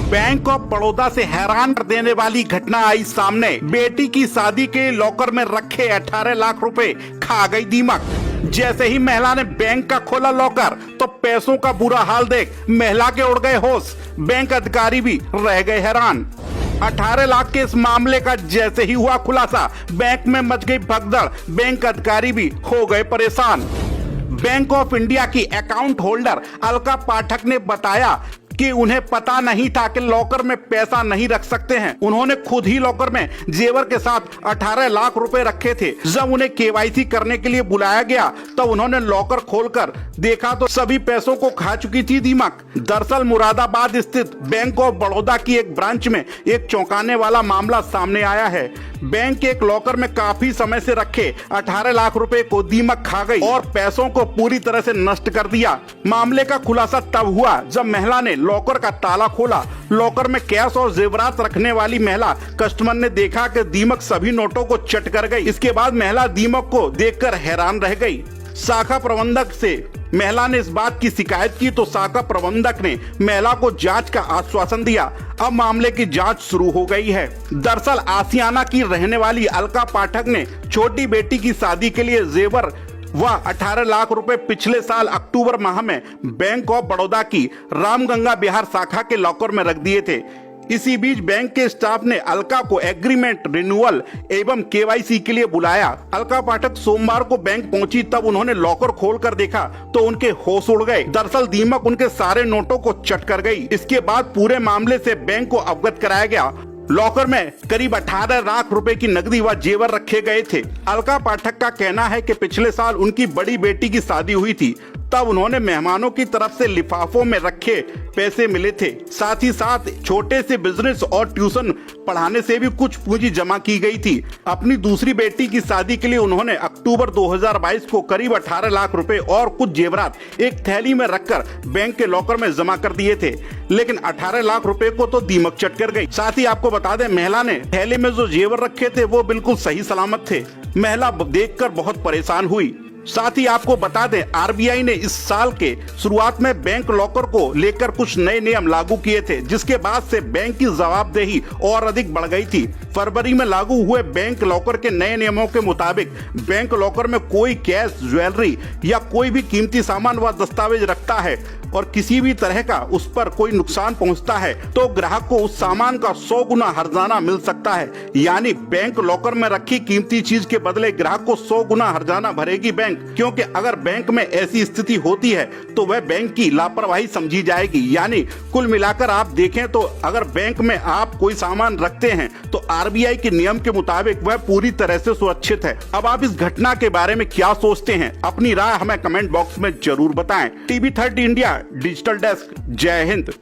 Bank of Baroda से हैरान कर देने वाली घटना आई सामने। बेटी की शादी के लॉकर में रखे 18 लाख रुपए खा गई दीमक। जैसे ही महिला ने बैंक का खोला लॉकर तो पैसों का बुरा हाल देख महिला के उड़ गए होश। बैंक अधिकारी भी रह गए हैरान। 18 लाख के इस मामले का जैसे ही हुआ खुलासा, बैंक में मच गई भगदड़। बैंक अधिकारी भी हो गए परेशान। बैंक ऑफ इंडिया की अकाउंट होल्डर अलका पाठक ने बताया कि उन्हें पता नहीं था कि लॉकर में पैसा नहीं रख सकते हैं। उन्होंने खुद ही लॉकर में जेवर के साथ 18 लाख रुपए रखे थे। जब उन्हें केवाईसी करने के लिए बुलाया गया तो उन्होंने लॉकर खोलकर देखा तो सभी पैसों को खा चुकी थी दीमक। दरअसल मुरादाबाद स्थित बैंक ऑफ बड़ौदा की एक ब्रांच में एक चौंकाने वाला मामला सामने आया है। बैंक के एक लॉकर में काफी समय से रखे 18 लाख रुपए को दीमक खा गई और पैसों को पूरी तरह से नष्ट कर दिया। मामले का खुलासा तब हुआ जब महिला ने लॉकर का ताला खोला। लॉकर में कैश और जेवरात रखने वाली महिला कस्टमर ने देखा कि दीमक सभी नोटों को चट कर गई। इसके बाद महिला दीमक को देखकर हैरान रह गई। शाखा प्रबंधक से महिला ने इस बात की शिकायत की तो शाखा प्रबंधक ने महिला को जांच का आश्वासन दिया। अब मामले की जांच शुरू हो गई है। दरअसल आसियाना की रहने वाली अलका पाठक ने छोटी बेटी की शादी के लिए जेवर व 18 लाख रुपए पिछले साल अक्टूबर माह में बैंक ऑफ बड़ौदा की रामगंगा बिहार शाखा के लॉकर में रख दिए थे। इसी बीच बैंक के स्टाफ ने अलका को एग्रीमेंट रिन्यूअल एवं केवाईसी के लिए बुलाया। अलका पाठक सोमवार को बैंक पहुंची तब उन्होंने लॉकर खोलकर देखा तो उनके होश उड़ गए। दरअसल दीमक उनके सारे नोटों को चट कर गई। इसके बाद पूरे मामले से बैंक को अवगत कराया गया। लॉकर में करीब 18 लाख रुपए की नकदी व जेवर रखे गए थे। अलका पाठक का कहना है कि पिछले साल उनकी बड़ी बेटी की शादी हुई थी, तब उन्होंने मेहमानों की तरफ से लिफाफों में रखे पैसे मिले थे। साथ ही साथ छोटे से बिजनेस और ट्यूशन पढ़ाने से भी कुछ पूंजी जमा की गई थी। अपनी दूसरी बेटी की शादी के लिए उन्होंने अक्टूबर 2022 को करीब 18 लाख रुपए और कुछ जेवरात एक थैली में रखकर बैंक के लॉकर में जमा कर दिए थे, लेकिन 18 लाख रुपए को तो दीमक चट कर गई। साथ ही आपको बता दें, महिला ने थैली में जो जेवर रखे थे वो बिल्कुल सही सलामत थे। महिला देखकर बहुत परेशान हुई। साथ ही आपको बता दें, आरबीआई ने इस साल के शुरुआत में बैंक लॉकर को लेकर कुछ नए नियम लागू किए थे, जिसके बाद से बैंक की जवाबदेही और अधिक बढ़ गई थी। फरवरी में लागू हुए बैंक लॉकर के नए नियमों के मुताबिक बैंक लॉकर में कोई कैश, ज्वेलरी या कोई भी कीमती सामान व दस्तावेज रखता है और किसी भी तरह का उस पर कोई नुकसान पहुंचता है तो ग्राहक को उस सामान का 100 गुना हर्जाना मिल सकता है। यानी बैंक लॉकर में रखी कीमती चीज के बदले ग्राहक को 100 गुना हर्जाना भरेगी बैंक, क्योंकि अगर बैंक में ऐसी स्थिति होती है तो वह बैंक की लापरवाही समझी जाएगी। यानी कुल मिलाकर आप देखें तो अगर बैंक में आप कोई सामान रखते हैं तो आरबीआई के नियम के मुताबिक वह पूरी तरह से सुरक्षित है। अब आप इस घटना के बारे में क्या सोचते हैं? अपनी राय हमें कमेंट बॉक्स में जरूर बताएं। टीवी 30 इंडिया डिजिटल डेस्क, जय हिंद।